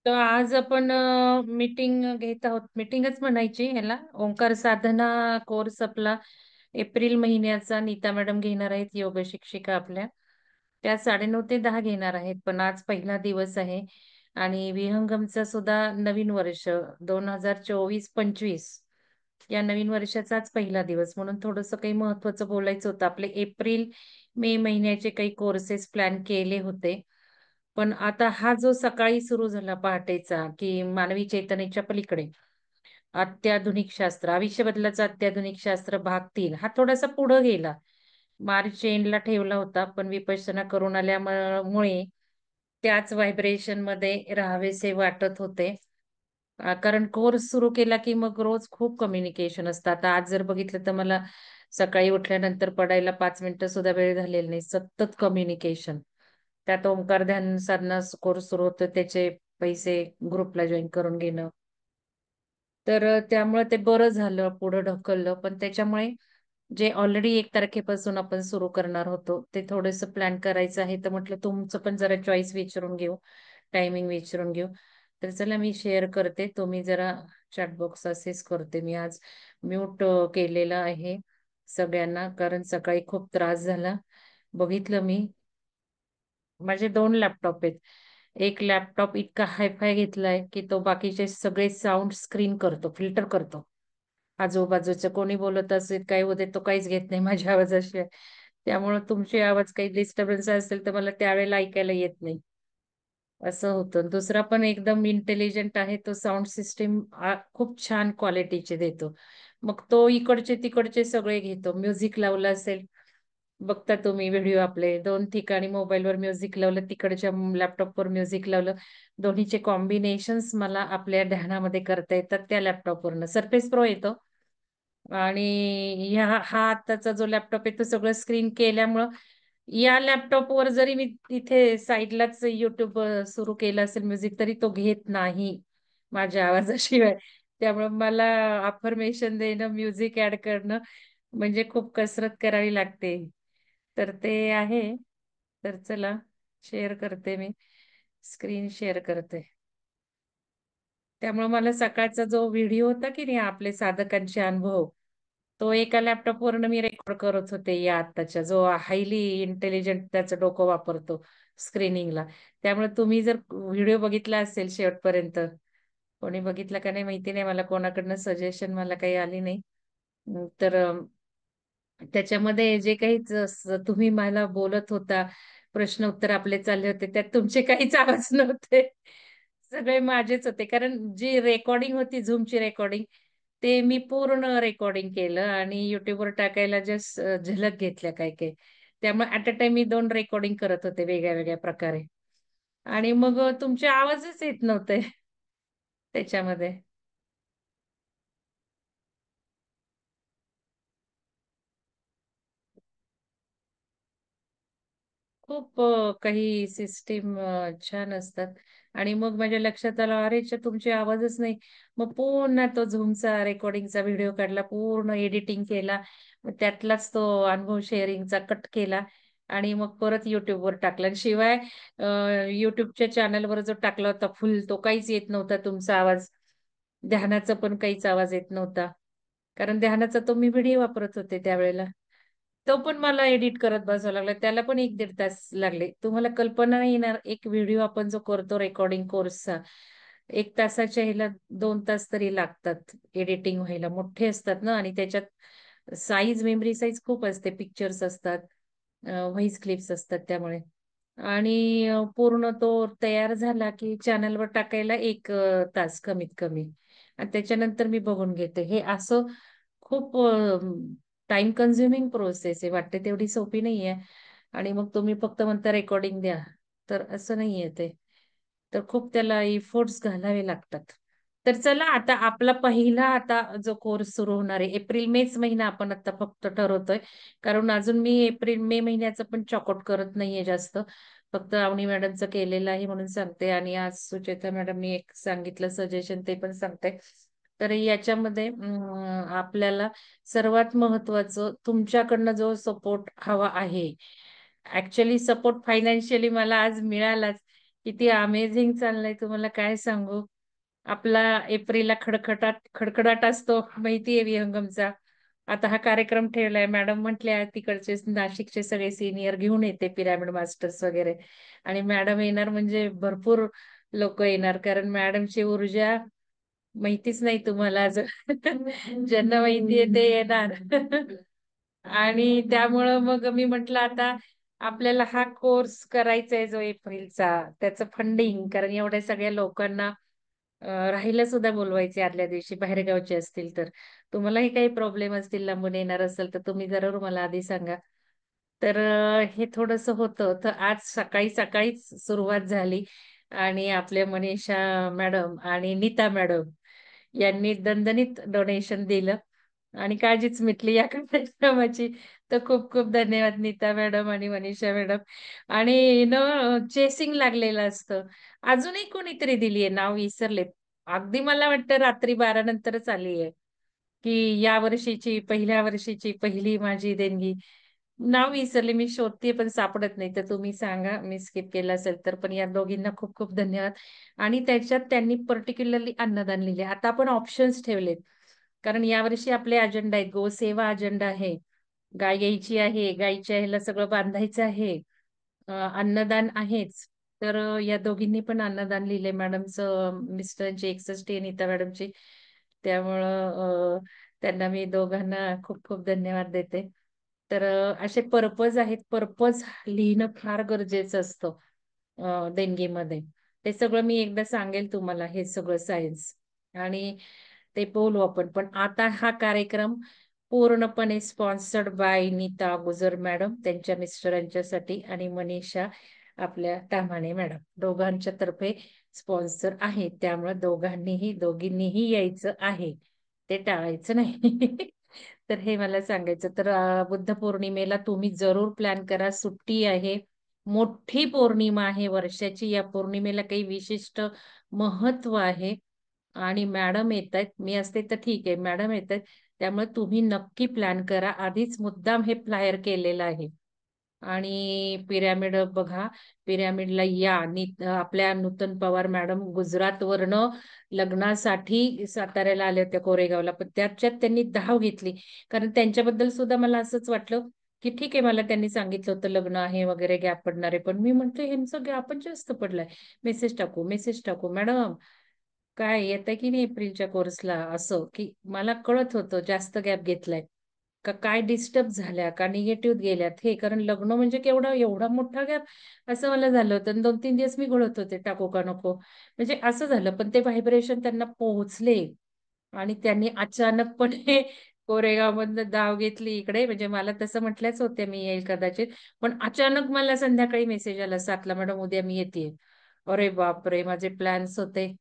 तर आज आपण मीटिंग घेत आहोत. मीटिंगच म्हणायची ह्याला. ओंकार साधना कोर्स आपला एप्रिल महिन्याचा नीता मॅडम घेणार आहेत, योग शिक्षिका आपल्या. त्या 9:30 ते 10 घेणार आहेत. पण आज पहिला दिवस आहे आणि विहंगमचा सुद्धा नवीन वर्ष 2024-25 या नवीन वर्षाचा आज पहिला दिवस, म्हणून थोडंसं काही महत्वाचं बोलायचं होतं. आपले एप्रिल मे महिन्याचे काही कोर्सेस प्लॅन केले होते. पण आता हा जो सकाळी सुरू झाला पहाटेचा, की मानवी चैतन्याच्या पलीकडे अत्याधुनिक शास्त्र, आयुष्य बदलाचं अत्याधुनिक शास्त्र भाग 3, हा थोडासा पुढे गेला. मार्च एंडला ठेवला होता, पण विपश्यना करून आल्यामुळे त्याच व्हायब्रेशन मध्ये राहावेसे वाटत होते. कारण कोर्स सुरू केला की मग रोज खूप कम्युनिकेशन असतं. आता आज जर बघितलं तर मला सकाळी उठल्यानंतर पडायला 5 मिनिटं सुद्धा वेळ झालेला नाही. सतत कम्युनिकेशन. त्यात ओंकार ध्यान साधना कोर्स सुरू होतो, त्याचे पैसे ग्रुपला जॉईन करून घेणं. तर त्यामुळे ते बरं झालं, पुढं ढकललं. पण त्याच्यामुळे जे ऑलरेडी 1 तारखेपासून आपण सुरू करणार होतो, ते थोडंसं प्लॅन करायचं आहे. तर म्हटलं तुमचं पण जरा चॉईस विचारून घेऊ, टायमिंग विचारून घेऊ. तर चला मी शेअर करते. तुम्ही जरा चॅट बॉक्स असेच करते. मी आज म्यूट केलेला आहे सगळ्यांना, कारण सकाळी खूप त्रास झाला. बघितलं मी, माझे 2 लॅपटॉप आहेत. एक लॅपटॉप इतका हायफाय घेतलाय की तो बाकीचे सगळे साऊंड स्क्रीन करतो, फिल्टर करतो. आजूबाजूचं कोणी बोलत असेल, काय होते, तो काहीच घेत नाही माझ्या आवाजाशिवाय. त्यामुळे तुमचे आवाज काही डिस्टर्बन्स असेल तर मला त्यावेळेला ऐकायला येत नाही. असं होतं. दुसरा पण एकदम इंटेलिजंट आहे. तो साऊंड सिस्टीम खूप छान क्वालिटीचे देतो. मग तो इकडचे तिकडचे सगळे घेतो. म्युझिक लावलं असेल, बघता तुम्ही व्हिडिओ आपले 2 ठिकाणी मोबाईलवर म्युझिक लावलं, तिकडच्या लॅपटॉपवर म्युझिक लावलं. दोन्हीचे कॉम्बिनेशन्स मला आपल्या ध्यानामध्ये करता येतात त्या लॅपटॉपवरनं. सर्फेस प्रो येतो. आणि हा आत्ताचा जो लॅपटॉप आहे तो सगळं स्क्रीन केल्यामुळं या लॅपटॉपवर जरी मी तिथे साईडलाच युट्यूब सुरू केलं असेल म्युझिक, तरी तो घेत नाही माझ्या आवाजाशिवाय. त्यामुळे मला अफर्मेशन देणं, म्युझिक ऍड करणं म्हणजे खूप कसरत करावी लागते. तर ते आहे. तर चला शेअर करते मी. स्क्रीन शेअर करते. त्यामुळे मला सकाळचा जो व्हिडिओ होता की नाही, आपले साधकांचे अनुभव, तो एका लॅपटॉपवरनं मी रेकॉर्ड करत होते. या आत्ताच्या जो हायली इंटेलिजंट त्याचं डोकं वापरतो स्क्रीनिंगला. त्यामुळे तुम्ही जर व्हिडिओ बघितला असेल शेवटपर्यंत, कोणी बघितला का नाही माहिती नाही, मला कोणाकडनं सजेशन मला काही आली नाही. तर त्याच्यामध्ये जे काही तुम्ही मला बोलत होता, प्रश्न उत्तर आपले चालले होते, त्यात तुमचे काहीच आवाज नव्हते. सगळे माझेच होते. कारण जी रेकॉर्डिंग होती, झूमची रेकॉर्डिंग, ते मी पूर्ण रेकॉर्डिंग केलं आणि युट्यूबवर टाकायला जस्ट झलक घेतल्या काय काय. त्यामुळे at a time me 2 recording करत होते वेगळ्या वेगळ्या प्रकारे. आणि मग तुमचे आवाजच येत नव्हते त्याच्यामध्ये. खूप काही सिस्टीम छान असतात. आणि मग माझ्या लक्षात आलं, अरे तुमचे आवाजच नाही. मग पुन्हा तो झूमचा रेकॉर्डिंगचा व्हिडिओ काढला, पूर्ण एडिटिंग केला. मग त्यातलाच तो अनुभव शेअरिंगचा कट केला आणि मग परत युट्यूबवर टाकला. आणि शिवाय युट्यूबच्या चॅनलवर जो टाकला होता फुल, तो काहीच येत नव्हता तुमचा आवाज. ध्यानाचा पण काहीच आवाज येत नव्हता. कारण ध्यानाचा तो मी व्हिडिओ वापरत होते त्यावेळेला. तो पण मला एडिट करत बसावं लागला. त्याला पण 1-1.5 तास लागले. तुम्हाला कल्पना नाही येणार, एक व्हिडिओ आपण जो करतो रेकॉर्डिंग कोर्सचा, 1 तासाच्या ह्याला 2 तास तरी लागतात एडिटिंग व्हायला. मोठे असतात ना, आणि त्याच्यात साईज, मेमरी साईज खूप असते. पिक्चर्स असतात, व्हॉइस क्लिप्स असतात त्यामुळे. आणि पूर्ण तो तयार झाला की चॅनलवर टाकायला 1 तास कमीत कमी. आणि त्याच्यानंतर मी बघून घेते. हे असं खूप टाइम कन्झ्युमिंग प्रोसेस आहे. वाटते तेवढी सोपी नाहीये. आणि मग तुम्ही फक्त म्हणता रेकॉर्डिंग द्या, तर असं नाहीये ते. तर खूप त्याला इफोर्ट्स घालावे लागतात. तर चला आता आपला पहिला आता जो कोर्स सुरू होणार आहे, एप्रिल मेच महिना आपण आता फक्त ठरवतोय. कारण अजून मी एप्रिल मे महिन्याचं पण चॉकआउट करत नाहीये जास्त. फक्त अवनी मॅडमचं केलेलं आहे म्हणून सांगते, आणि आज सुचेता मॅडमनी एक सांगितलं सजेशन, ते पण सांगते. तर याच्यामध्ये आपल्याला सर्वात महत्वाचं तुमच्याकडनं जो सपोर्ट हवा आहे. ऍक्च्युअली सपोर्ट फायनान्शियली मला आज मिळालाच. किती अमेझिंग चाललंय तुम्हाला काय सांगू. आपला एप्रिलला खडखडाट असतो माहितीये विहंगमचा. आता हा कार्यक्रम ठेवलाय. मॅडम म्हटल्या तिकडचे नाशिकचे सगळे सिनियर घेऊन येते पिरॅमिड मास्टर्स वगैरे. आणि मॅडम येणार म्हणजे भरपूर लोक येणार, कारण मॅडमची ऊर्जा माहितीच नाही तुम्हाला अजून. ज्यांना माहितीये ते येणार. आणि त्यामुळं मग मी म्हंटल आता आपल्याला हा कोर्स करायचा आहे जो एप्रिलचा, त्याचं फंडिंग, कारण एवढ्या सगळ्या लोकांना राहायला सुद्धा बोलवायचे आदल्या दिवशी, बाहेरगावचे असतील तर. तुम्हालाही काही प्रॉब्लेम असतील, लांबून येणार असेल तर तुम्ही जरूर मला आधी सांगा. तर हे थोडस होतं. तर आज सकाळी सकाळीच सुरुवात झाली आणि आपल्या मनीषा मॅडम आणि नीता मॅडम यांनी दणदणीत डोनेशन दिलं आणि काळजीच मिटली या कार्यक्रमाची. तर खूप खूप धन्यवाद नीता मॅडम आणि मनीषा मॅडम. आणि चेसिंग लागलेलं असतं. अजूनही कोणीतरी दिलीये, नाव विसरले. अगदी मला वाटतं रात्री 12 नंतरच आली आहे, की या वर्षीची, पहिल्या वर्षीची पहिली माझी देणगी. नाव विसरले, मी शोधते पण सापडत नाही. तर तुम्ही सांगा मी स्किप केलं असेल तर. पण या दोघींना खूप खूप धन्यवाद. आणि त्याच्यात त्यांनी पर्टिक्युलरली अन्नदान लिहिले. आता आपण ऑप्शन्स ठेवलेत, कारण यावर्षी आपले अजेंडा आहेत. गोसेवा अजेंडा आहे, गाय घ्यायची आहे, गायीच्या ह्याला सगळं बांधायचं आहे, अन्नदान आहेच. तर या दोघींनी पण अन्नदान लिहिले. मॅडमचं मिस्टरांची 61 आहे, नीता मॅडमची. त्यामुळं त्यांना मी दोघांना खूप खूप धन्यवाद देते. तर असे पर्पज आहेत. पर्पज लिहिणं फार गरजेचं असतं देणगीमध्ये. ते सगळं मी एकदा सांगेल तुम्हाला, हे सगळं सायन्स. आणि ते बोलू आपण. पण आता हा कार्यक्रम पूर्णपणे sponsored by Nita Gujar madam, त्यांच्या मिस्टरांच्यासाठी, आणि मनीषा आपल्या ताम्हाणे मॅडम, दोघांच्या तर्फे स्पॉन्सर आहे. त्यामुळे दोघींनीही यायचं आहे, ते टाळायचं नाही. तर हे मला सांगायचं. तर बुद्ध पौर्णिमेला तुम्ही जरूर प्लॅन करा. सुट्टी आहे, मोठी पौर्णिमा आहे वर्षाची. या पौर्णिमेला काही विशिष्ट महत्व आहे. आणि मॅडम येत आहेत, मी असते तर ठीक आहे, मॅडम येत आहेत. त्यामुळे तुम्ही नक्की प्लॅन करा. आधीच मुद्दाम हे फ्लायर केलेलं आहे. आणि पिरॅमिड बघा, पिरॅमिडला या. आपल्या नूतन पवार मॅडम गुजरात वरनं लग्नासाठी साताऱ्याला आल्या होत्या, कोरेगावला. पण त्याच्यात त्यांनी धाव घेतली, कारण त्यांच्याबद्दल सुद्धा मला असंच वाटलं की ठीक आहे. मला त्यांनी सांगितलं होतं लग्न आहे वगैरे, गॅप पडणार आहे. पण मी म्हणते ह्यांचं गॅपच जास्त पडलाय. मेसेज टाकू मॅडम, काय येतं की नाही एप्रिलच्या कोर्सला, असं की मला कळत होतं जास्त गॅप घेतलाय का, काय डिस्टर्ब झाल्या का, निगेटिव्ह गेल्यात हे. कारण लग्न म्हणजे केवढा, एवढा मोठा गॅप, असं मला झालं होतं. आणि 2-3 दिवस मी घोळत होते, टाकू का नको, म्हणजे असं झालं. पण ते व्हायब्रेशन त्यांना पोहोचले आणि त्यांनी अचानकपणे कोरेगाव मधनं धाव घेतली इकडे. म्हणजे मला तसं म्हटल्याच होत्या मी येईल कदाचित, पण अचानक मला संध्याकाळी मेसेज आला 7ला, मॅडम उद्या मी येते. अरे बापरे, माझे प्लॅन्स होते.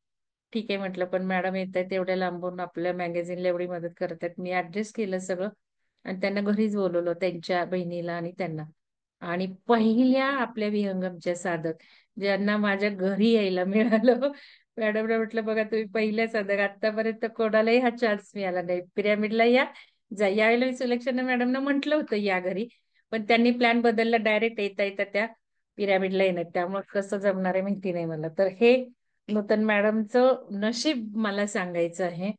ठीक आहे म्हटलं, पण मॅडम येत आहेत तेवढ्या लांबून, आपल्या मॅगझिनला एवढी मदत करतात. मी ऍडजस्ट केलं सगळं आणि त्यांना घरीच बोलवलं, त्यांच्या बहिणीला आणि त्यांना. आणि पहिल्या आपल्या विहंगमच्या साधक ज्यांना माझ्या घरी यायला मिळालं, मॅडमला म्हटलं बघा तुम्ही पहिल्या साधक, आतापर्यंत कोणालाही हा चान्स मिळाला नाही. पिरॅमिडला या, यावेळेला मी सिलेक्शन मॅडमना म्हटलं होतं या घरी, पण त्यांनी प्लॅन बदलला. डायरेक्ट येता येता त्या पिरॅमिडला येणार. त्यामुळे कसं जमणार आहे माहिती नाही मला. तर हे नूतन मॅडमचं नशीब मला सांगायचं आहे.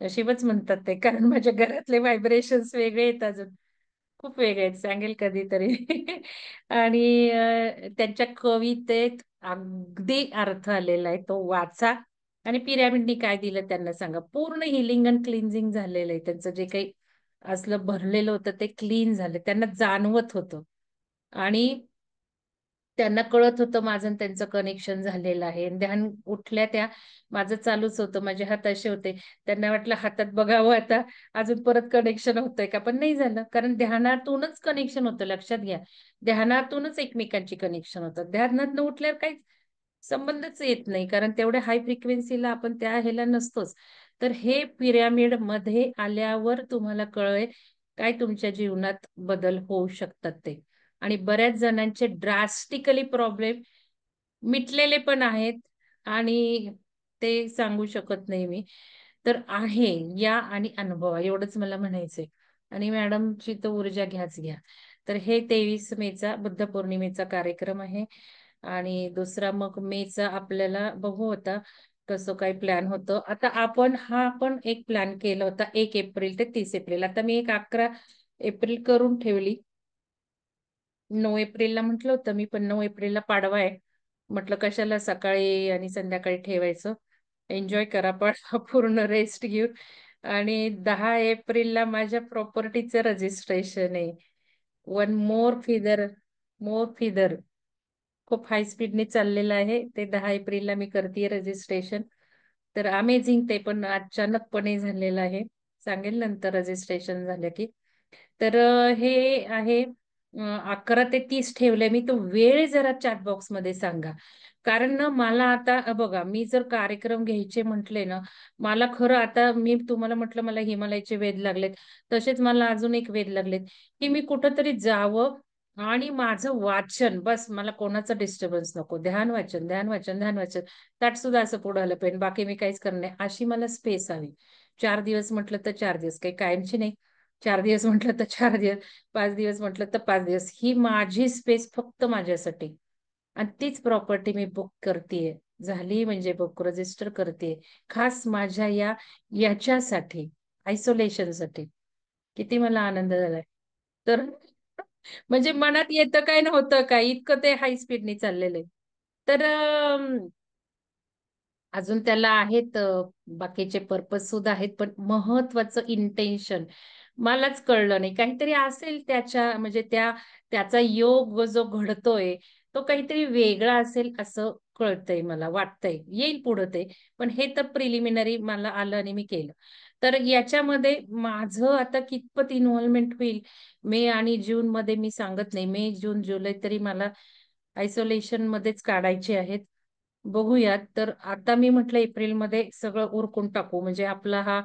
नशीबच म्हणतात ते, कारण माझ्या घरातले व्हायब्रेशन्स वेगळे आहेत, अजून खूप वेगळे आहेत, सांगेल कधीतरी. आणि त्यांच्या कवितेत अगदी अर्थ आलेला आहे, तो वाचा. आणि पिरॅमिडनी काय दिलं त्यांना सांगा. पूर्ण हिलिंग अँड क्लिन्झिंग झालेलं आहे त्यांचं. जे काही असलं भरलेलं होतं ते क्लीन झालं, त्यांना जाणवत होतं. आणि त्यांना कळत होतं माझं आणि त्यांचं कनेक्शन झालेलं आहे. ध्यान उठल्या त्या, माझं चालूच होतं, माझे हात असे होते. त्यांना वाटलं हातात बघावं आता, अजून परत कनेक्शन होतंय का, पण नाही झालं. कारण ध्यानातूनच कनेक्शन होतं, लक्षात घ्या. ध्यानातूनच एकमेकांची कनेक्शन होतं. ध्यानात न उठल्यावर काही संबंधच येत नाही, कारण तेवढ्या हाय फ्रिक्वेन्सीला आपण त्या ह्याला नसतोच. तर हे पिरॅमिड मध्ये आल्यावर तुम्हाला कळेल काय तुमच्या जीवनात बदल होऊ शकतात ते. आणि बऱ्याच जणांचे ड्रास्टिकली प्रॉब्लेम मिटलेले पण आहेत, आणि ते सांगू शकत नाही मी. तर आहे या आणि अनुभवा, एवढंच मला म्हणायचंय. आणि मॅडमची तर ऊर्जा घ्याच घ्या. तर हे 23 मेचा बुद्ध पौर्णिमेचा कार्यक्रम आहे. आणि दुसरा मग मेचा आपल्याला बघू होता कसं काही प्लॅन होतं. आता हा पण एक प्लॅन केला होता 1 एप्रिल ते 30 एप्रिल. आता मी एक 11 एप्रिल करून ठेवली. 9 एप्रिलला म्हटलं होतं मी, पण 9 एप्रिलला पाडवा आहे. म्हटलं कशाला सकाळी आणि संध्याकाळी ठेवायचं. एन्जॉय करा पण पूर्ण रेस्ट घेऊन. आणि 10 एप्रिलला माझ्या प्रॉपर्टीचं रजिस्ट्रेशन आहे. वन मोर फिदर खूप हाय स्पीडने चाललेलं आहे. ते 10 एप्रिलला मी करते रजिस्ट्रेशन. तर अमेझिंग, ते पण अचानकपणे झालेलं आहे. सांगेल नंतर रजिस्ट्रेशन झालं की. तर हे आहे 11 ते 30 ठेवलंय मी. तो वेळ जरा चॅट बॉक्स मध्ये सांगा. कारण ना मला आता बघा, मी जर कार्यक्रम घ्यायचे म्हटले ना, मला खरं आता मी तुम्हाला म्हटलं मला हिमालयाचे वेध लागलेत. तसेच मला अजून एक वेध लागलेत, की मी कुठंतरी जावं आणि माझं वाचन, बस मला कोणाचं डिस्टर्बन्स नको. ध्यान वाचन, ध्यान वाचन, ध्यान वाचन. त्यात सुद्धा असं पुढे आलं पाहिजे. बाकी मी काहीच करणार नाही. अशी मला स्पेस हवी. 4 दिवस म्हटलं तर 4 दिवस, काही कायमची नाही. 4 दिवस म्हटलं तर 4 दिवस, 5 दिवस म्हटलं तर 5 दिवस. ही माझी स्पेस फक्त माझ्यासाठी. आणि तीच प्रॉपर्टी मी बुक करतेय. झाली म्हणजे बुक रजिस्टर करते. खास माझ्या याच्यासाठी, आयसोलेशनसाठी. किती मला आनंद झालाय. तर म्हणजे मनात येतं काय नव्हतं काय, इतकं ते हाय स्पीडने चाललेलं आहे. तर अजून त्याला आहेत बाकीचे पर्पज सुद्धा आहेत, पण महत्वाचं इंटेन्शन मलाच कळलं नाही. काहीतरी असेल त्याच्या, म्हणजे त्याचा योग जो घडतोय तो काहीतरी वेगळा असेल असं कळतंय, मला वाटतंय. येईल पुढं ते. पण हे तर प्रिलिमिनरी मला आलं आणि मी केलं. तर याच्यामध्ये माझं आता कितपत इन्व्हॉल्वमेंट होईल मे आणि जून मध्ये मी सांगत नाही. मे, जून, जुलै तरी मला आयसोलेशन मध्येच काढायचे आहेत. बघूयात. तर आता मी म्हटलं एप्रिलमध्ये सगळं उरकून टाकू. म्हणजे आपला हा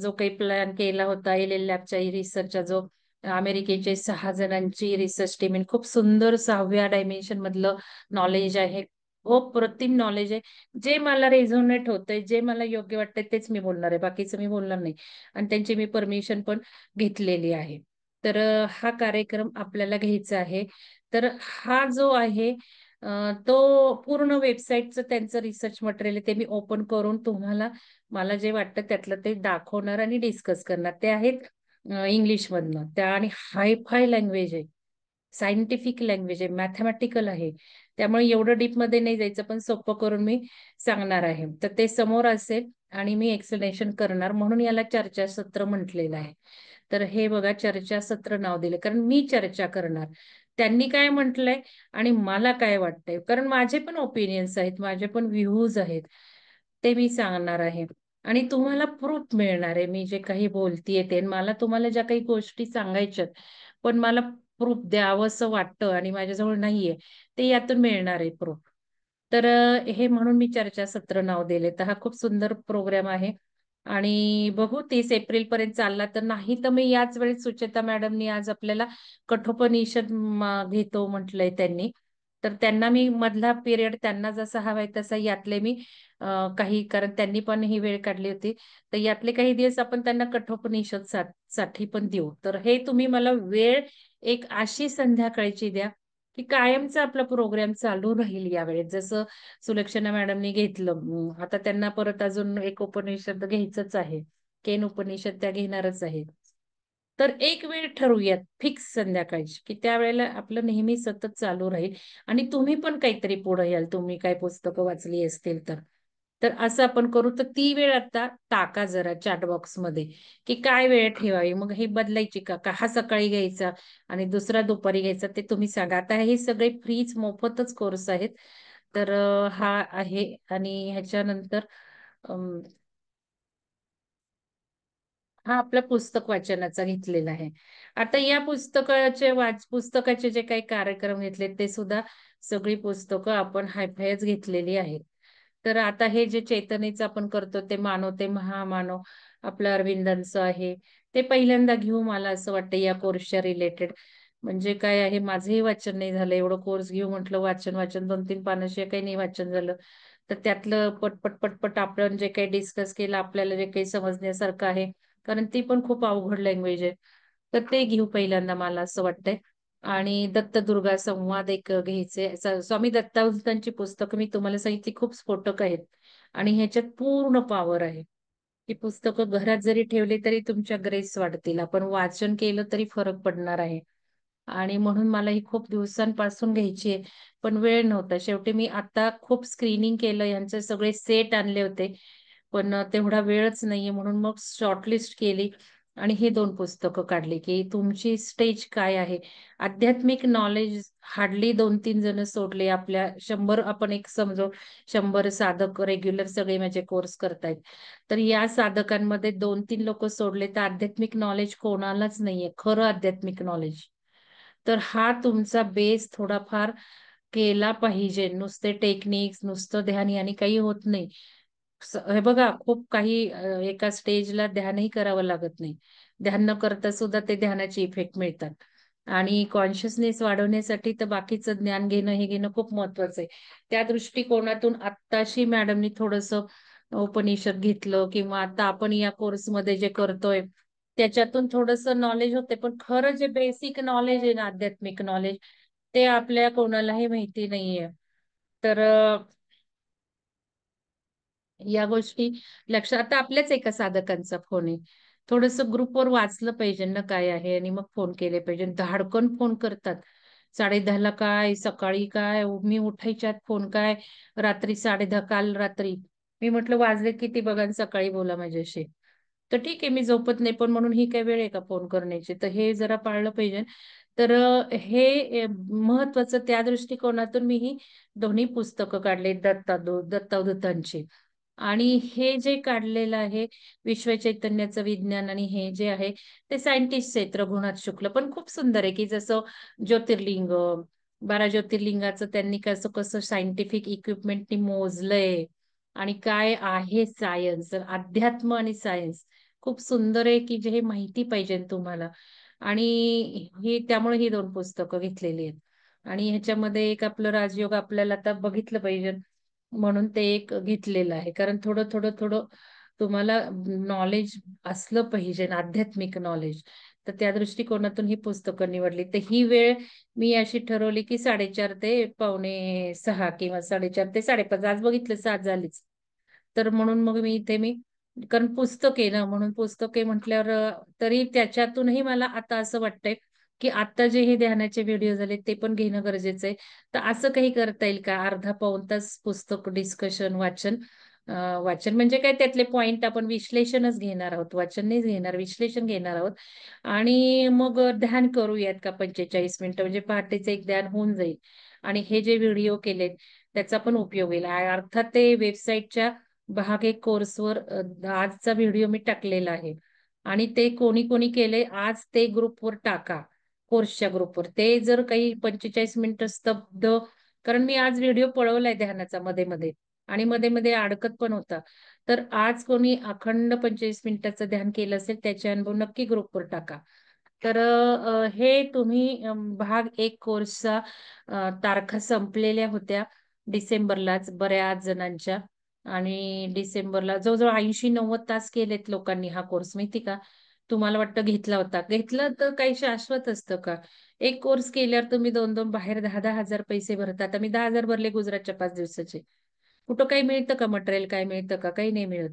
जो काही प्लॅन केला होता एल लॅबच्या रिसर्चचा, जो अमेरिकेचे 6 जणांची रिसर्च टीम, खूप सुंदर 6व्या डायमेन्शन मधलं नॉलेज आहे. अप्रतिम नॉलेज आहे. जे मला रेझोनेट होतंय, जे मला योग्य वाटतंय तेच मी बोलणार आहे. बाकीचं मी बोलणार नाही. आणि त्यांची मी परमिशन पण घेतलेली आहे. तर हा कार्यक्रम आपल्याला घ्यायचा आहे. तर हा जो आहे तो पूर्ण वेबसाईटचं त्यांचं रिसर्च मटेरियल ते मी ओपन करून तुम्हाला मला जे वाटतं त्यातलं ते दाखवणार आणि डिस्कस करणार. ते आहेत इंग्लिशमधनं त्या, आणि हाय फाय लँग्वेज आहे. सायंटिफिक लँग्वेज आहे, मॅथमॅटिकल आहे. त्यामुळे एवढं डीपमध्ये नाही जायचं, पण सोपं करून मी सांगणार आहे. तर ते समोर असेल आणि मी एक्सप्लेनेशन करणार, म्हणून याला चर्चासत्र म्हटलेलं आहे. तर हे बघा, चर्चासत्र नाव दिले कारण मी चर्चा करणार. त्यांनी काय म्हटलंय आणि मला काय वाटतंय, कारण माझे पण ओपिनियन्स आहेत, माझे पण व्ह्यूज आहेत, ते मी सांगणार आहे. आणि तुम्हाला प्रूफ मिळणार आहे. मी जे काही बोलतीये ते, मला तुम्हाला ज्या काही गोष्टी सांगायच्यात पण मला प्रूफ द्यावंसं वाटतं आणि माझ्याजवळ नाहीये, ते यातून मिळणार आहे प्रूफ. तर हे म्हणून मी चर्चासत्र नाव दिले. तर हा खूप सुंदर प्रोग्राम आहे. आणि बघू 30 एप्रिल पर्यंत चालला तर, नाही तर मी याच वेळेस सुचेता मॅडमनी आज आपल्याला कठोपनिषद घेतो म्हटलंय त्यांनी. तर त्यांना मी मधला पिरियड त्यांना जसा हवाय तसा यातले मी काही, कारण त्यांनी पण ही वेळ काढली होती, तर यातले काही दिवस आपण त्यांना कठोपनिषद साठी पण देऊ. तर हे तुम्ही मला वेळ एक अशी संध्याकाळची द्या की कायमचा आपला प्रोग्राम चालू राहील. यावेळेस जसं सुलक्षणा मॅडमनी घेतलं, आता त्यांना परत अजून एक उपनिषद घ्यायचंच आहे. केन उपनिषद त्या घेणारच आहेत. तर एक वेळ ठरवूयात फिक्स संध्याकाळची, की त्यावेळेला आपलं नेहमी सतत चालू राहील. आणि तुम्ही पण काहीतरी पुढे याल, तुम्ही काय पुस्तकं वाचली असतील तर. तर असं आपण करू. तर ती वेळ आता टाका जरा चॅट बॉक्स मध्ये, की काय वेळ ठेवावी. मग हे बदलायची का हा सकाळी घ्यायचा आणि दुसरा दुपारी घ्यायचा, ते तुम्ही सांगा. आता हे सगळे फ्रीच मोफतच कोर्स आहेत. तर हा आहे. आणि ह्याच्यानंतर हा आपला पुस्तक वाचनाचा घेतलेला आहे. आता या पुस्तकाचे जे काही कार्यक्रम घेतले ते सुद्धा सगळी पुस्तकं आपण हायफायच घेतलेली आहेत. तर आता हे जे चैतन्यचं आपण करतो ते मानव ते महामानव आपलं अरविंदांचं आहे, ते पहिल्यांदा घेऊ मला असं वाटतं या कोर्सच्या रिलेटेड. म्हणजे काय आहे, माझंही वाचन नाही झालं. एवढं कोर्स घेऊ म्हटलं, वाचन वाचन 2-3 पानाशिवाय काही नाही वाचन झालं. तर त्यातलं पटपट पटपट आपण जे काही डिस्कस केलं, आपल्याला जे काही समजण्यासारखं आहे, कारण ती पण खूप अवघड लँग्वेज आहे. तर ते घेऊ पहिल्यांदा मला असं वाटतंय. आणि दत्तदुर्गा संवाद एक घ्यायचे. स्वामी दत्तावतांची पुस्तकं मी तुम्हाला सांगितली खूप स्फोटक आहेत आणि ह्याच्यात पूर्ण पॉवर आहे. ही पुस्तकं घरात जरी ठेवली तरी तुमच्या ग्रेस वाढतील. आपण वाचन केलं तरी फरक पडणार आहे. आणि म्हणून मला ही खूप दिवसांपासून घ्यायची आहे. पण वेळ नव्हता. शेवटी मी आता खूप स्क्रीनिंग केलं. यांचे सगळे सेट आणले होते. पण तेवढा वेळच नाहीये म्हणून मग शॉर्टलिस्ट केली आणि हे 2 पुस्तकं काढली, की तुमची स्टेज काय आहे? आध्यात्मिक नॉलेज हार्डली 2-3 जण सोडले. आपल्या 100 आपण एक समजू 100 साधक रेग्युलर सगळे माझे कोर्स करतायत. तर या साधकांमध्ये 2-3 लोकं सोडले तर आध्यात्मिक नॉलेज कोणालाच नाहीये. खरं आध्यात्मिक नॉलेज. तर हा तुमचा बेस थोडाफार केला पाहिजे. नुसते टेक्निक्स, नुसतं ध्यान याने काही होत नाही. हे बघा खूप काही एका स्टेजला ध्यानही करावं लागत नाही. ध्यान न करता सुद्धा ते ध्यानाचे इफेक्ट मिळतात. आणि कॉन्शियसनेस वाढवण्यासाठी तर बाकीचं ज्ञान घेणं, हे घेणं खूप महत्वाचं आहे. त्या दृष्टिकोनातून आत्ताशी मॅडमनी थोडंसं उपनिषद घेतलं किंवा आता आपण या कोर्समध्ये जे करतोय, त्याच्यातून थोडंसं नॉलेज होते. पण खरं जे बेसिक नॉलेज आहे ना, आध्यात्मिक नॉलेज, ते आपल्या कोणालाही माहिती नाहीये. तर या गोष्टी लक्षात आता आपल्याच एका साधकांचा फोन आहे. थोडंसं ग्रुपवर वाचलं पाहिजे ना काय आहे आणि मग फोन केले पाहिजे. धाडकन फोन करतात. 10:30 ला काय, सकाळी काय, मी उठायच्या आत फोन काय, रात्री 10:30 काल रात्री. मी म्हटलं वाजले किती बघा आणि सकाळी बोला माझ्याशी. तर ठीक आहे मी झोपत नाही पण म्हणून ही काय वेळ आहे का फोन करण्याची? तर हे जरा पाळलं पाहिजे. तर हे महत्वाचं त्या दृष्टिकोनातून मी ही दोन्ही पुस्तकं काढली दत्तावधूतांची. आणि हे जे काढलेलं आहे विश्व चैतन्याचं विज्ञान आणि हे जे आहे ते सायंटिस्ट आहेत रघुनाथ शुक्ल पण खूप सुंदर आहे की जसं ज्योतिर्लिंग 12 ज्योतिर्लिंगाचं त्यांनी कसं कसं सायंटिफिक इक्विपमेंटनी मोजलंय आणि काय आहे सायन्स अध्यात्म आणि सायन्स खूप सुंदर आहे की जे हे माहिती पाहिजे तुम्हाला आणि ही त्यामुळे ही 2 पुस्तकं घेतलेली आहेत आणि ह्याच्यामध्ये एक आपलं राजयोग आपल्याला आता बघितलं पाहिजे म्हणून ते एक घेतलेलं आहे. कारण थोडं तुम्हाला नॉलेज असलं पाहिजे ना, आध्यात्मिक नॉलेज. तर त्या दृष्टिकोनातून ही पुस्तकं निवडली. तर ही वेळ मी अशी ठरवली, की 4:30 ते 5:45 किंवा 4:30 ते 5:30 आज बघितलं 7 झालीच. तर म्हणून मग मी कारण पुस्तक आहे ना, म्हणून पुस्तक आहे म्हटल्यावर तरी त्याच्यातूनही मला आता असं वाटतंय, की आता जे हे ध्यानाचे व्हिडिओ झाले ते पण घेणं गरजेचं आहे. तर असं काही करता येईल का? अर्धा पाऊण तास पुस्तक डिस्कशन, वाचन वाचन म्हणजे काय त्यातले पॉइंट आपण विश्लेषणच घेणार आहोत. वाचन नाही घेणार, विश्लेषण घेणार आहोत. आणि मग ध्यान करूयात का 45 मिनिटं म्हणजे पहाटेचं एक ध्यान होऊन जाईल. आणि हे जे व्हिडिओ केलेत त्याचा पण उपयोग होईल. अर्थात ते वेबसाईटच्या भाग एक कोर्सवर आजचा व्हिडिओ मी टाकलेला आहे. आणि ते कोणी कोणी केले आज ते ग्रुपवर टाका. कोर्सच्या ग्रुपवर. ते जर काही 45 मिनिटं स्तब्ध कारण मी आज व्हिडिओ पळवलाय ध्यानाचा मध्ये-मध्ये आणि मध्ये-मध्ये अडकत पण होता. तर आज कोणी अखंड 45 मिनिटाचं ध्यान केलं असेल त्याचे अनुभव नक्की ग्रुपवर टाका. तर हे तुम्ही भाग 1 कोर्सचा तारखा संपलेल्या होत्या डिसेंबरलाच बऱ्याच जणांच्या आणि डिसेंबरला जवळ-जवळ 80-90 तास केलेत लोकांनी हा कोर्स माहिती का? तुम्हाला वाटतं घेतला होता. घेतलं तर काही शाश्वत असतं का? एक कोर्स केल्यावर तुम्ही 2-2 बाहेर 10,000 हजार पैसे भरता. आता मी 10,000 भरले गुजरातच्या 5 दिवसाचे. कुठं काही मिळतं का मटेरियल काय मिळतं का? काही नाही मिळत.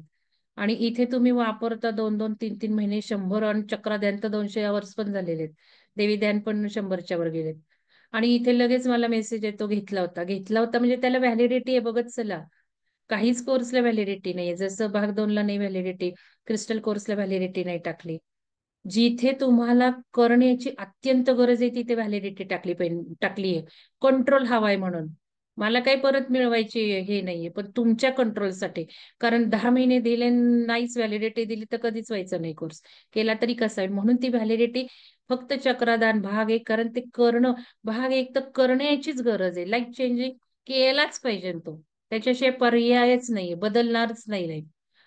आणि इथे तुम्ही वापरता 2-2, 3-3 महिने 100 आणि चक्रध्यान तर 200 अवर्स पण झालेले आहेत. देवी ध्यान पण 100च्या वर गेलेत. आणि इथे लगेच मला मेसेज येतो घेतला होता. घेतला होता म्हणजे त्याला व्हॅलिडिटी आहे बघत चला. काहीच कोर्सला व्हॅलिडिटी नाहीये. जसं भाग 2ला नाही व्हॅलिडिटी, क्रिस्टल कोर्सला व्हॅलिडिटी नाही टाकली. जिथे तुम्हाला करण्याची अत्यंत गरज आहे तिथे व्हॅलिडिटी टाकली आहे. कंट्रोल हवाय म्हणून. मला काही परत मिळवायची हे नाहीये, पण तुमच्या कंट्रोलसाठी. कारण 10 महिने दिले नाहीच व्हॅलिडिटी दिली तर कधीच व्हायचं नाही कोर्स. केला तरी कसा आहे? म्हणून ती व्हॅलिडिटी फक्त चक्रदान भाग 1 कारण ते करणं भाग 1 तर करण्याचीच गरज आहे. लाईफ चेंजिंग केलाच पाहिजे तो. त्याच्याशिवाय पर्यायच नाहीये, बदलणारच नाही.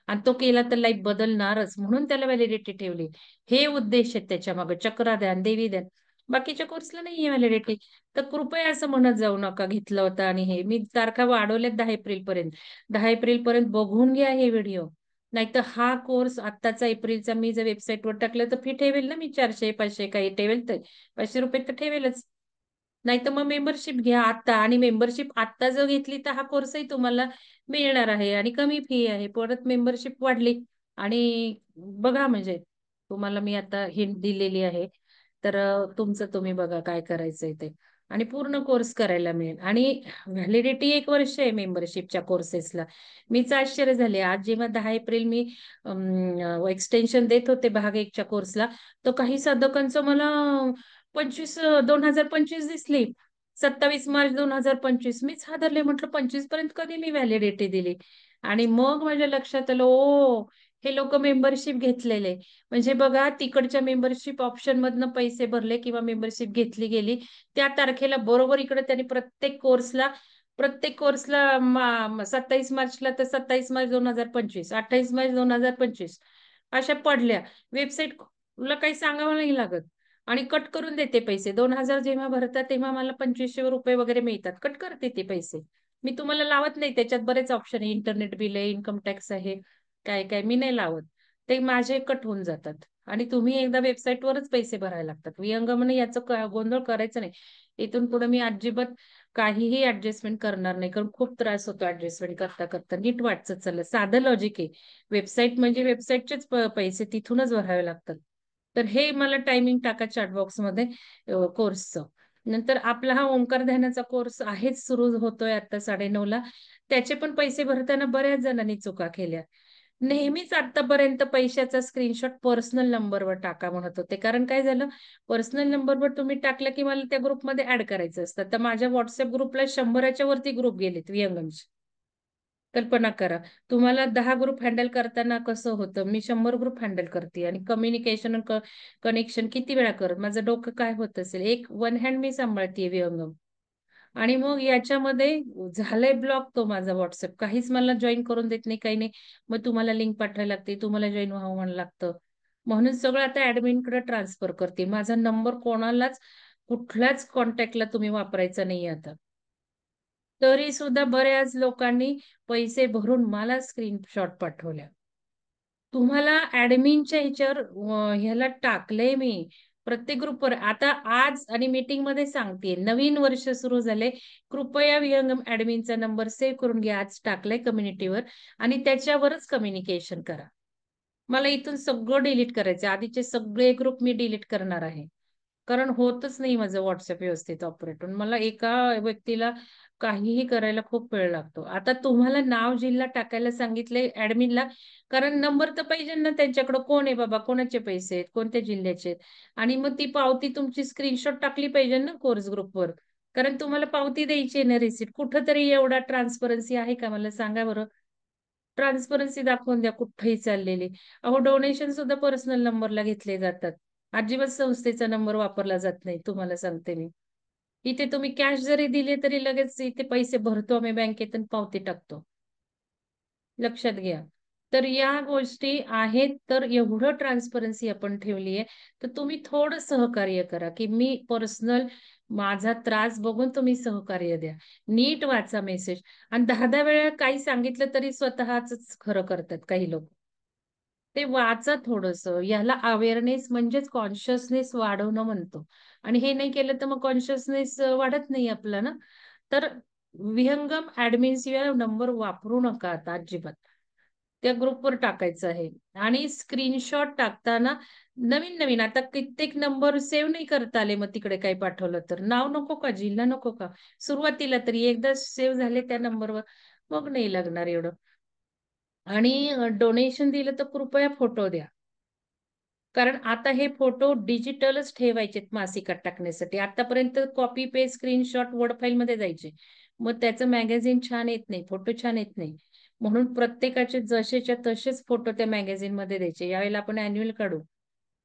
आणि तो केला तर लाईफ बदलणारच म्हणून त्याला व्हॅलिडिटी ठेवली. हे उद्देश आहेत त्याच्यामागे चक्राध्यान, देवी ध्यान. बाकीच्या कोर्सला नाहीये व्हॅलिडिटी. तर कृपया असं म्हणत जाऊ नका घेतलं होतं आणि हे मी तारखा वाढवल्यात 10 एप्रिल पर्यंत. 10 एप्रिल पर्यंत बघून घ्या हे व्हिडिओ. नाहीतर हा कोर्स आत्ताचा एप्रिलचा मी जर वेबसाईटवर टाकलं तर फी ठेवेल ना मी 400, 500 काही ठेवेल तर ₹500 तर ठेवेलच. नाही तर मग मेंबरशिप घ्या आता, आणि मेंबरशिप आता जर घेतली तर हा कोर्सही तुम्हाला मिळणार आहे आणि कमी फी आहे. परत मेंबरशिप वाढली आणि बघा, म्हणजे तुम्हाला मी आता हिंट दिलेली आहे. तर तुमचं तुम्ही बघा काय करायचंय ते, आणि पूर्ण कोर्स करायला मिळेल. आणि व्हॅलिडिटी 1 वर्ष आहे मेंबरशिपच्या कोर्सेसला. मीच आश्चर्य झाले आज जेव्हा 10 एप्रिल मी एक्सटेन्शन देत होते भाग 1च्या कोर्सला, तर काही साधकांचं मला 2025 दिसली. 27 मार्च 2025. मीच हादरले, म्हटलं 25 पर्यंत कधी मी व्हॅलिडिटी दिली. आणि मग माझ्या लक्षात आलं, ओ हे लोक मेंबरशिप घेतलेले. म्हणजे बघा, तिकडच्या मेंबरशिप ऑप्शन मधनं पैसे भरले किंवा मेंबरशिप घेतली गेली, त्या तारखेला बरोबर इकडे त्यांनी प्रत्येक कोर्सला 27 मार्चला तर 27 मार्च 2025, 28 मार्च 2025 अशा पडल्या. वेबसाईटला काही सांगावं नाही लागत आणि कट करून देते पैसे. 2,000 जेव्हा भरतात तेव्हा मला 2500 रुपये वगैरे मिळतात. कट करते ते पैसे. मी तुम्हाला लावत नाही, त्याच्यात बरेच ऑप्शन आहे, इंटरनेट बिल आहे, इन्कम टॅक्स आहे, काय काय मी नाही लावत. ते माझे कट होऊन जातात. आणि तुम्ही एकदा वेबसाईटवरच पैसे भरायला लागतात. विहंगमने याचं गोंधळ करायचं नाही. इथून पुढे मी अजिबात काहीही ऍडजस्टमेंट करणार नाही, कारण खूप त्रास होतो ऍडजस्टमेंट करता करता. नीट वाटचं चाललं, साधं लॉजिक आहे. वेबसाईट म्हणजे वेबसाईटचेच पैसे तिथूनच भरावे लागतात. तर हे मला टायमिंग टाका चॅटबॉक्स मध्ये कोर्सचं. नंतर आपला हा ओंकार ध्यानाचा कोर्स आहेच, सुरू होतोय आता 9:30ला. त्याचे पण पैसे भरताना बऱ्याच जणांनी चुका केल्या. नेहमीच आतापर्यंत पैशाचा स्क्रीनशॉट पर्सनल नंबरवर टाका म्हणत होते. कारण काय झालं, पर्सनल नंबरवर तुम्ही टाकलं की मला त्या ग्रुपमध्ये ऍड करायचं असतं. तर माझ्या व्हॉट्सअप ग्रुपला 100च्या वरती ग्रुप गेलेत विहंगमचे. कल्पना करा, तुम्हाला 10 ग्रुप हँडल करताना कसं होतं. मी 100 ग्रुप हँडल करते आणि कम्युनिकेशन कनेक्शन किती वेळा करत, माझं डोकं काय होत असेल. एक वन हँड मी सांभाळते विहंगम. आणि मग याच्यामध्ये झालंय ब्लॉक तो माझा व्हॉट्सअप, काहीच मला जॉईन करून देत नाही, काही नाही. मग तुम्हाला लिंक पाठवायला लागते, तुम्हाला जॉईन व्हावं म्हणलं लागतं. म्हणून सगळं आता ऍडमिनकडे ट्रान्सफर करते. माझा नंबर कोणालाच, कुठल्याच कॉन्टॅक्टला तुम्ही वापरायचा नाही आता. तरी सुद्धा बऱ्याच लोकांनी पैसे भरून मला स्क्रीनशॉट पाठवल्या. तुम्हाला ऍडमिनच्या ह्याच्यावर ह्याला टाकलंय मी प्रत्येक ग्रुपवर. आता आज आणि मीटिंग मध्ये सांगते, नवीन वर्ष सुरू झाले. कृपया विहंगम ऍडमिनचा नंबर सेव्ह करून घ्या. आज टाकलाय कम्युनिटीवर आणि त्याच्यावरच कम्युनिकेशन करा. मला इथून सगळं डिलीट करायचं, आधीचे सगळे ग्रुप मी डिलीट करणार आहे. कारण होतच नाही माझं व्हॉट्सअप व्यवस्थित ऑपरेट. मला एका व्यक्तीला काहीही करायला खूप वेळ लागतो. आता तुम्हाला नाव जिल्हा टाकायला सांगितले ऍडमिनला, कारण नंबर तर पाहिजे ना त्यांच्याकडे, कोण आहे बाबा, कोणाचे पैसे आहेत, कोणत्या जिल्ह्याचे आहेत. आणि मग ती पावती तुमची स्क्रीनशॉट टाकली पाहिजे ना कोर्स ग्रुपवर, कारण तुम्हाला पावती द्यायची आहे ना, रिसिप्ट. कुठंतरी एवढा ट्रान्सपरन्सी आहे का, मला सांगा बरं. ट्रान्सपरन्सी दाखवून द्या कुठेही चाललेली. अहो, डोनेशन सुद्धा पर्सनल नंबरला घेतले जातात. अजिबात संस्थेचा नंबर वापरला जात नाही, तुम्हाला सांगते मी. इथे तुम्ही कॅश जरी दिले तरी लगेच इथे पैसे भरतो आम्ही बँकेतून, पावती टाकतो. लक्षात घ्या. तर या गोष्टी आहेत. तर एवढं ट्रान्सपरन्सी आपण ठेवली आहे. तर तुम्ही थोडं सहकार्य करा, की मी पर्सनल माझा त्रास बघून तुम्ही सहकार्य द्या. नीट वाचा मेसेज. आणि 10-10 वेळा काही सांगितलं तरी स्वतःच खरं करतात काही लोक. ते वाचा थोडंसं. याला अवेअरनेस म्हणजेच कॉन्शियसनेस वाढवणं म्हणतो. आणि हे नाही केलं तर मग कॉन्शियसनेस वाढत नाही आपला ना. तर विहंगम ऍडमिन शिवाय नंबर वापरू नका आता अजिबात. त्या ग्रुपवर टाकायचं आहे. आणि स्क्रीनशॉट टाकताना नवीन नवीन आता कित्येक नंबर सेव्ह नाही करता आले, मग तिकडे काही पाठवलं तर नाव नको का, जिल्हा नको का. सुरुवातीला तरी एकदा सेव्ह झाले त्या नंबरवर, मग नाही लागणार एवढं. आणि डोनेशन दिलं तर कृपया फोटो द्या. कारण आता हे फोटो डिजिटलच ठेवायचेत मासिकात टाकण्यासाठी. आतापर्यंत copy paste screenshot word file मध्ये जायचे. मग त्याचं मॅगझिन छान येत नाही, फोटो छान येत नाही. म्हणून प्रत्येकाचे जसेच्या तसेच फोटो त्या मॅगझिन मध्ये द्यायचे. यावेळेला आपण अॅन्युअल काढू,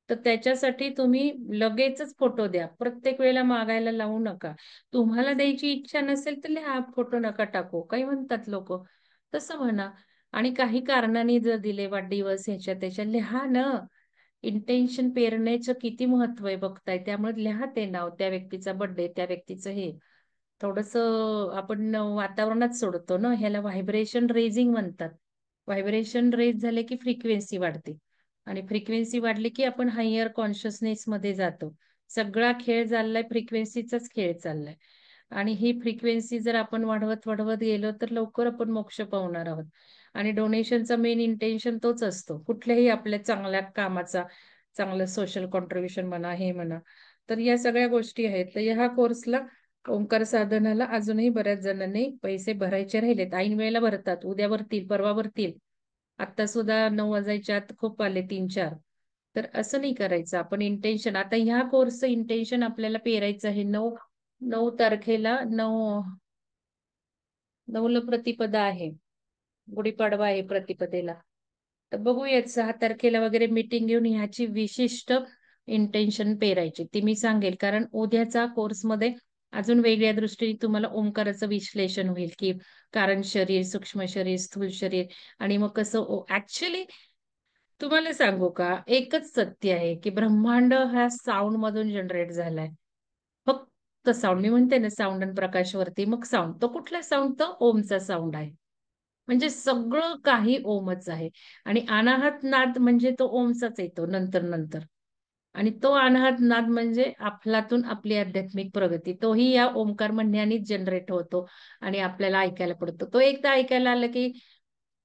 तर त्याच्यासाठी तुम्ही लगेचच फोटो द्या. प्रत्येक वेळेला मागायला लावू नका. तुम्हाला द्यायची इच्छा नसेल तर लिहा, फोटो नका टाकू. काही म्हणतात लोक, तसं म्हणा. आणि काही कारणाने जर दिले वाढदिवस ह्याच्या त्याच्या, लिहा ना. इंटेन्शन पेरण्याचं किती महत्व आहे बघताय. त्यामुळे लिहा ते नाव, त्या व्यक्तीचा बर्थडे, त्या व्यक्तीचं हे. थोडस आपण वातावरणात सोडतो ना, ह्याला व्हायब्रेशन रेजिंग म्हणतात. व्हायब्रेशन रेज झाले की फ्रिक्वेन्सी वाढते, आणि फ्रिक्वेन्सी वाढली की आपण हायर कॉन्शियसनेस मध्ये जातो. सगळा खेळ चाललाय फ्रिक्वेन्सीचाच खेळ चाललाय. आणि ही फ्रिक्वेन्सी जर आपण वाढवत वाढवत गेलो तर लवकर आपण मोक्ष पावणार आहोत. आणि डोनेशनचा मेन इंटेन्शन तोच असतो, कुठल्याही आपल्या चांगल्या कामाचा, चांगलं सोशल कॉन्ट्रीब्युशन म्हणा, हे म्हणा. तर या सगळ्या गोष्टी आहेत. तर ह्या कोर्सला, ओंकार साधनाला अजूनही बऱ्याच जणांनी पैसे भरायचे राहिलेत. ऐन वेळेला भरतात, उद्या भरतील, परवा भरतील. आता सुद्धा 9 वाजायच्या आत खूप आले 3-4. तर असं नाही करायचं आपण. इंटेन्शन, आता ह्या कोर्सचं इंटेन्शन आपल्याला पेरायचं आहे. 9 तारखेला, 9ला प्रतिपदा आहे, गुढीपाडवा आहे प्रतिपदेला. तर बघूयात 6 तारखेला वगैरे मीटिंग घेऊन ह्याची विशिष्ट इंटेन्शन पेरायची ती मी सांगेल. कारण उद्याचा कोर्समध्ये अजून वेगळ्या दृष्टीने तुम्हाला ओंकाराचं विश्लेषण होईल, की कारण शरीर, सूक्ष्म शरीर, स्थूल शरीर, आणि मग कसं ऍक्च्युली तुम्हाला सांगू का, एकच सत्य आहे की ब्रह्मांड हा साऊंड मधून जनरेट झालाय. फक्त साऊंड, मी म्हणते ना साऊंड आणि प्रकाशवरती, मग साऊंड तो कुठला साऊंड, तो ओमचा साऊंड आहे. म्हणजे सगळं काही ओमच आहे. आणि अनाहत नाद म्हणजे तो ओमचाच येतो नंतर नंतर. आणि तो अनाहत नाद म्हणजे अफलातून आपली आध्यात्मिक प्रगती, तोही या ओंकार म्हणण्यानेच जनरेट होतो आणि आपल्याला ऐकायला पडतो. तो एकदा ऐकायला आलं की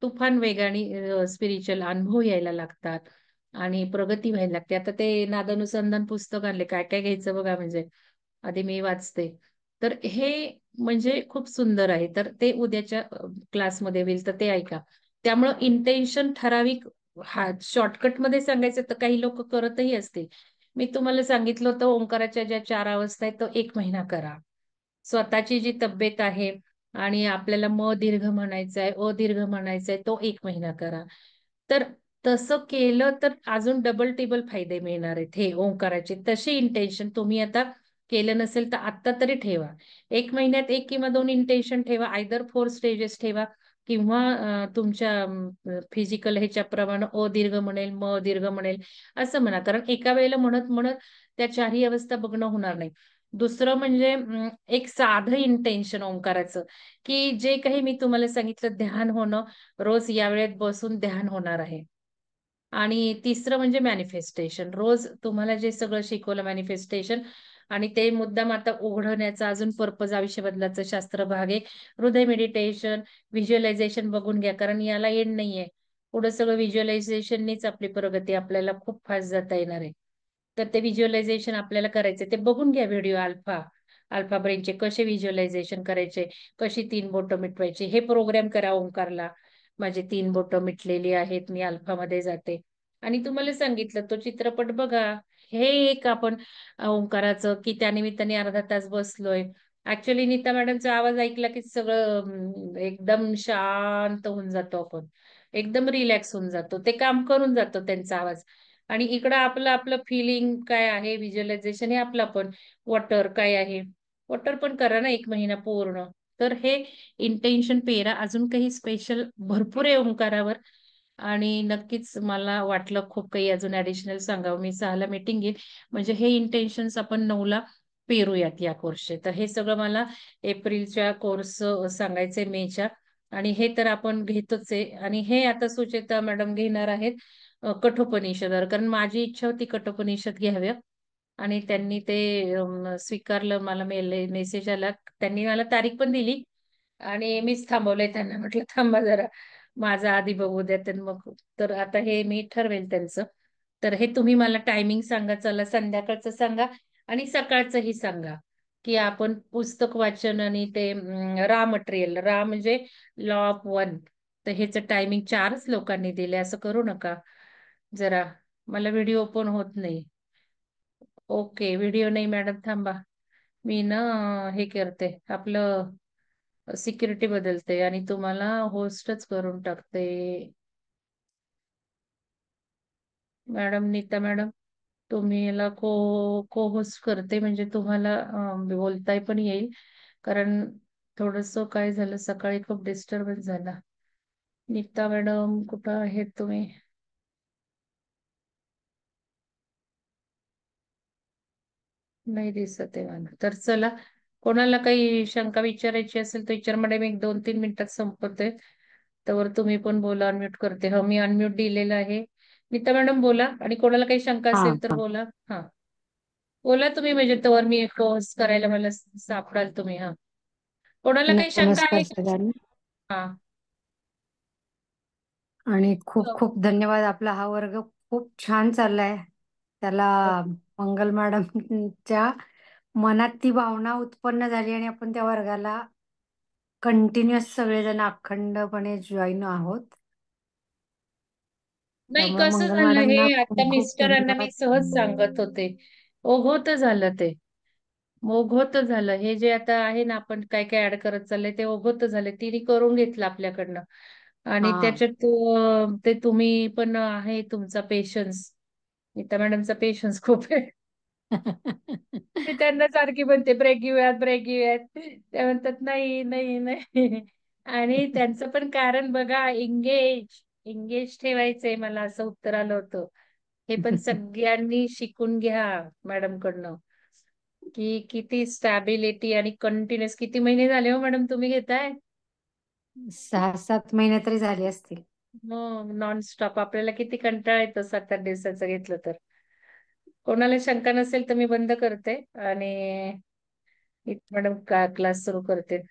तुफान वेगाने स्पिरिच्युअल अनुभव यायला लागतात आणि प्रगती व्हायला लागते. आता ते नादानुसंधान पुस्तक आणले, काय काय घ्यायचं बघा, म्हणजे आधी मी वाचते. तर हे म्हणजे खूप सुंदर आहे. तर ते उद्याच्या क्लासमध्ये होईल, तर ते ऐका. त्यामुळं इंटेन्शन ठराविक, हा शॉर्टकट मध्ये सांगायचं तर काही लोक करतही असतील. मी तुम्हाला सांगितलं होतं ओंकाराच्या ज्या 4 अवस्था आहेत, तो 1 महिना करा. स्वतःची जी तब्येत आहे आणि आपल्याला म दीर्घ म्हणायचा आहे, दीर्घ म्हणायचा आहे, तो 1 महिना करा. तर तसं केलं तर अजून डबल टिबल फायदे मिळणार आहेत हे ओंकाराचे. तशी इंटेन्शन तुम्ही आता केलं नसेल तर आता तरी ठेवा. 1 महिन्यात 1 किंवा 2 इंटेन्शन ठेवा. आयदर 4 स्टेजेस ठेवा किंवा तुमच्या फिजिकल ह्याच्याप्रमाणे दीर्घ म्हणेल, दीर्घ म्हणेल असं म्हणा. कारण एका वेळेला म्हणत म्हणत त्या 4ही अवस्था बघणं होणार नाही. दुसरं म्हणजे एक साधं इंटेन्शन ओंकाराचं, की जे काही मी तुम्हाला सांगितलं ध्यान होणं, रोज या वेळेत बसून ध्यान होणार आहे. आणि तिसरं म्हणजे मॅनिफेस्टेशन. रोज तुम्हाला जे सगळं शिकवलं मॅनिफेस्टेशन, आणि ते मुद्दाम आता उघडण्याचा अजून पर्पज आयुष्य बदलाचं शास्त्र भाग आहे. हृदय मेडिटेशन, व्हिज्युअलायझेशन बघून घ्या, कारण याला एंड नाहीये. पुढे सगळं व्हिज्युअलायझेशननीच आपली प्रगती, आपल्याला खूप फास्ट जाता येणार आहे. तर ते व्हिज्युअलायझेशन आपल्याला करायचे, ते बघून घ्या व्हिडिओ अल्फा ब्रेनचे कसे व्हिज्युअलायझेशन करायचे, कशी 3 बोटं मिटवायची, हे प्रोग्राम करा ओंकारला. माझी 3 बोटं मिटलेली आहेत, मी अल्फामध्ये जाते. आणि तुम्हाला सांगितलं तो चित्रपट बघा. हे एक आपण ओंकाराचं, की त्यानिमित्ताने अर्धा तास बसलोय. ऍक्च्युली नीता मॅडमचा आवाज ऐकला की सगळं एकदम शांत होऊन जातो आपण. एकदम रिलॅक्स होऊन जातो. ते काम करून जातो त्यांचा आवाज. आणि इकडं आपलं आपलं फिलिंग काय आहे, व्हिज्युअलायझेशन हे आपलं पण. वॉटर काय आहे, वॉटर पण करा ना 1 महिना पूर्ण. तर हे इंटेन्शन पेरा. अजून काही स्पेशल भरपूर आहे ओंकारावर. आणि नक्कीच मला वाटलं खूप काही अजून ऍडिशनल सांगावं. मी 6ला मीटिंग घेईन, म्हणजे हे इंटेन्शन्स आपण 9ला पेरूयात या कोर्सचे. तर हे सगळं मला एप्रिलच्या कोर्स सांगायचंय, मेच्या. आणि हे तर आपण घेतोच आहे. आणि हे आता सुचेता मॅडम घेणार आहेत कठोपनिषदावर, कारण माझी इच्छा होती कठोपनिषद घ्याव्या. आणि त्यांनी ते स्वीकारलं. मला मेसेज आला, त्यांनी मला तारीख पण दिली. आणि मीच थांबवलंय त्यांना, म्हटलं थांबा जरा, माझा आधी बघू द्या. तर मग, तर आता हे मी ठरवेल त्यांचं. तर हे तुम्ही मला टायमिंग सांगा, चला संध्याकाळचं सांगा आणि सकाळचंही सांगा, की आपण पुस्तक वाचन आणि ते रा मटेरियल, रा म्हणजे लॉ ऑफ वन. तर ह्याचं टायमिंग 4च लोकांनी दिले, असं करू नका जरा. मला व्हिडिओ ओपन होत नाही. ओके, व्हिडिओ नाही मॅडम, थांबा. मी ना हे करते, आपलं सिक्युरिटी बदलते आणि तुम्हाला होस्टच करून टाकते. मॅडम, नीता मॅडम, तुम्ही याला को होस्ट करते, म्हणजे तुम्हाला बोलताय पण येईल. कारण थोडस काय झालं, सकाळी खूप डिस्टर्बन्स झाला. नीता मॅडम कुठं आहेत तुम्ही? नाही दिसत आहे मला. तर चला, कोणाला काही शंका विचारायची असेल तर विचार मॅडम. 1-2-3 मिनिटात संपवते. तर तुम्ही पण बोला, अनम्यूट करते. हो, मी अनम्यूट दिलेलं आहे. नीता मॅडम बोला, आणि कोणाला काही शंका हा असेल तर हा. बोला. हा, बोला तुम्ही, म्हणजे तोवर मी होस्ट करायला मला सापडाल तुम्ही. हा, कोणाला काही शंका नमस्कार आहे का? सगळ्यांना हा. आणि खूप खूप धन्यवाद. आपला हा वर्ग खूप छान चाललाय. त्याला मंगल मॅडमच्या मनात ती भावना उत्पन्न झाली आणि आपण त्या वर्गाला कंटिन्युअस सगळेजण अखंडपणे जॉईन आहोत. नाही, त्यामुळे कसं मंगल झालं मॅडमना हे, आता खूप खूप मिस्टरांना मी धन्यवाद. सहज सांगत होते. ओघवत झालं ते. ओघवत झालं हे जे आता आहे ना, आपण काय काय ऍड करत चाललंय ते ओघवत झालं, तिने करून घेतलं आपल्याकडनं. आणि हा. त्याच्यात ते तुम्ही पण आहे, तुमचा पेशन्स. नीता मॅडमचा पेशन्स खूप आहे. मी त्यांना सारखी म्हणते ब्रेक घेऊयात, ब्रेक घेऊयात. त्या म्हणतात नाही नाही नाही. आणि त्यांचं पण कारण बघा, एंगेज एंगेज ठेवायचंय, मला असं उत्तर आलं होतं. हे पण सगळ्यांनी शिकून घ्या मॅडम कडनं, की किती स्टॅबिलिटी आणि कंटिन्युअस. किती महिने झाले हो मॅडम तुम्ही घेताय? 6-7 महिने तरी झाले असतील. मग नॉन स्टॉप आपल्याला किती कंटाळा येतो 7-8 दिवसाचं घेतलं तर. कोणाला शंका नसेल तर मी बंद करते आणि मॅडम क्लास सुरू करते.